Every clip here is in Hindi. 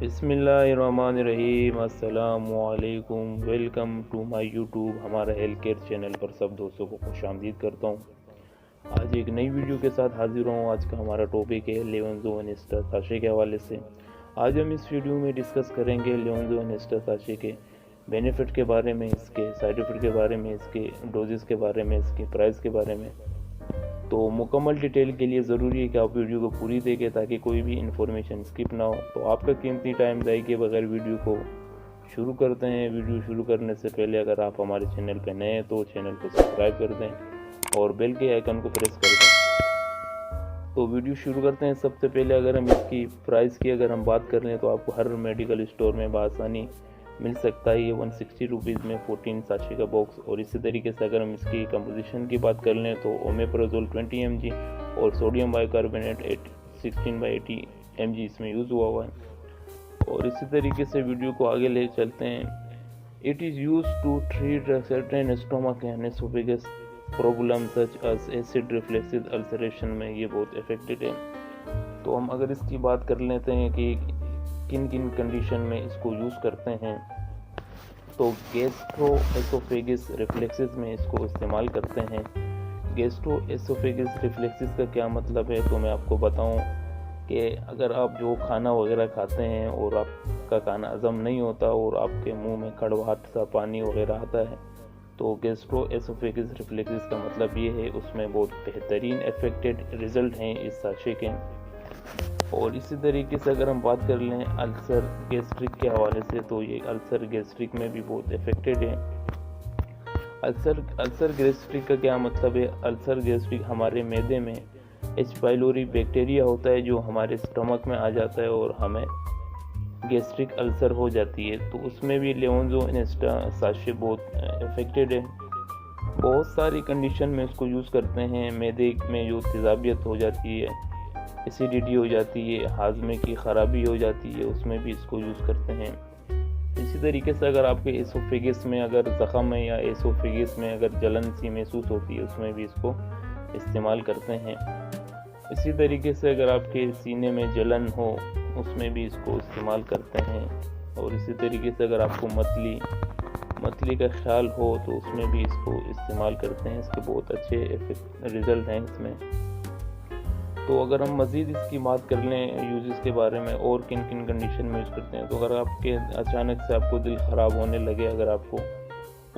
बिस्मिल्लाहिर्रहमानिर्रहीम। अस्सलामुअलैकुम। वेलकम टू माय यूट्यूब हमारा हेल्थ केयर चैनल पर सब दोस्तों को खुशामदीद करता हूँ। आज एक नई वीडियो के साथ हाजिर हूँ। आज का हमारा टॉपिक है लेवोंज़ो साशे के हवाले से। आज हम इस वीडियो में डिस्कस करेंगे लेवोंज़ो साशे के बेनिफिट के बारे में, इसके साइड इफ़ेक्ट के बारे में, इसके डोजेस के बारे में, इसके प्राइस के बारे में। तो मुकम्मल डिटेल के लिए ज़रूरी है कि आप वीडियो को पूरी देखें ताकि कोई भी इन्फॉर्मेशन स्किप ना हो। तो आपका कीमती टाइम ज़ाया किए बगैर वीडियो को शुरू करते हैं। वीडियो शुरू करने से पहले अगर आप हमारे चैनल पर नए हैं तो चैनल को सब्सक्राइब कर दें और बेल के आइकन को प्रेस कर दें। तो वीडियो शुरू करते हैं। सबसे पहले अगर हम इसकी प्राइस की अगर हम बात कर लें तो आपको हर मेडिकल स्टोर में बआसानी मिल सकता है। ये 160 रुपीज़ में 14 साशे का बॉक्स। और इसी तरीके से अगर हम इसकी कंपोजिशन की बात कर लें तो ओमेप्राजोल 20 mg और सोडियम बाइकार्बोनेट 16/80 mg इसमें यूज़ हुआ है। और इसी तरीके से वीडियो को आगे ले चलते हैं। It is use to treat certain stomach and oesophagus problem such as acid reflexes ulceration में ये बहुत इफेक्टिव है। तो हम अगर इसकी बात कर लेते हैं कि किन किन कंडीशन में इसको यूज़ करते हैं, तो गैस्ट्रो एसोफेगस रिफ्लेक्सेस में इसको इस्तेमाल करते हैं। गैस्ट्रो एसोफेगस रिफ्लेक्सेस का क्या मतलब है, तो मैं आपको बताऊं कि अगर आप जो खाना वगैरह खाते हैं और आपका खाना हजम नहीं होता और आपके मुंह में कड़वाहट सा पानी वगैरह आता है, तो गैस्ट्रो एसोफेगस रिफ्लेक्सेस का मतलब ये है। उसमें बहुत बेहतरीन इफेक्टेड रिजल्ट हैं इस साशे के। और इसी तरीके से अगर हम बात कर लें अल्सर गैस्ट्रिक के हवाले से, तो ये अल्सर गैस्ट्रिक में भी बहुत इफेक्टेड है। अल्सर गैस्ट्रिक का क्या मतलब है? अल्सर गैस्ट्रिक हमारे मैदे में एच पाइलोरी बैक्टीरिया होता है जो हमारे स्टमक में आ जाता है और हमें गैस्ट्रिक अल्सर हो जाती है। तो उसमें भी लेवोंज़ो साशे बहुत इफेक्टेड है। बहुत सारी कंडीशन में इसको यूज़ करते हैं। मैदे में जो तेज़ाबियत हो जाती है, एसिडिटी हो जाती है, हाजमे की ख़राबी हो जाती है, उसमें भी इसको यूज़ करते हैं। इसी तरीके से अगर आपके एसोफेगस में अगर ज़ख़म है या एसोफेगस में अगर जलन सी महसूस होती है, उसमें भी इसको इस्तेमाल करते हैं। इसी तरीके से अगर आपके सीने में जलन हो, उसमें भी इसको इस्तेमाल करते हैं। और इसी तरीके से अगर आपको मतली का ख्याल हो तो उसमें भी इसको इस्तेमाल करते हैं। इसके बहुत अच्छे रिज़ल्ट हैं इसमें। तो अगर हम मज़ीद इसकी बात कर लें यूज़ेस के बारे में और किन किन कंडीशन में यूज़ करते हैं, तो अगर आपके अचानक से आपको दिल ख़राब होने लगे, अगर आपको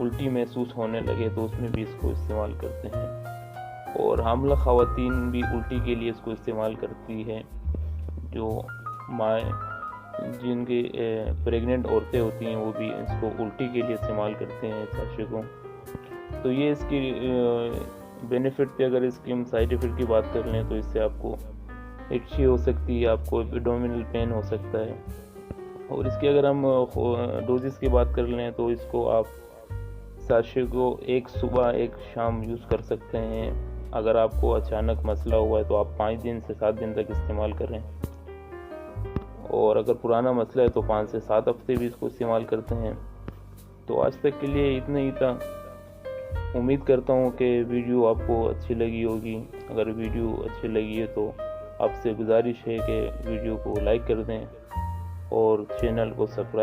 उल्टी महसूस होने लगे, तो उसमें भी इसको इस्तेमाल करते हैं। और हामला ख़वातीन भी उल्टी के लिए इसको इस्तेमाल करती है। जो माँ जिनकी प्रेग्नेंट औरतें होती हैं वो भी इसको उल्टी के लिए इस्तेमाल करते हैं साशे को। तो ये इसकी बेनिफिट थे। अगर इसकी हम साइड इफ़ेक्ट की बात कर लें तो इससे आपको इच्छी हो सकती है, आपको एब्डोमिनल पेन हो सकता है। और इसकी अगर हम डोजेस की बात कर लें तो इसको आप साशे को एक सुबह एक शाम यूज़ कर सकते हैं। अगर आपको अचानक मसला हुआ है तो आप 5 दिन से 7 दिन तक इस्तेमाल करें। और अगर पुराना मसला है तो 5 से 7 हफ्ते भी इसको इस्तेमाल करते हैं। तो आज तक के लिए इतना ही था। उम्मीद करता हूँ कि वीडियो आपको अच्छी लगी होगी। अगर वीडियो अच्छी लगी है तो आपसे गुजारिश है कि वीडियो को लाइक कर दें और चैनल को सब्सक्राइब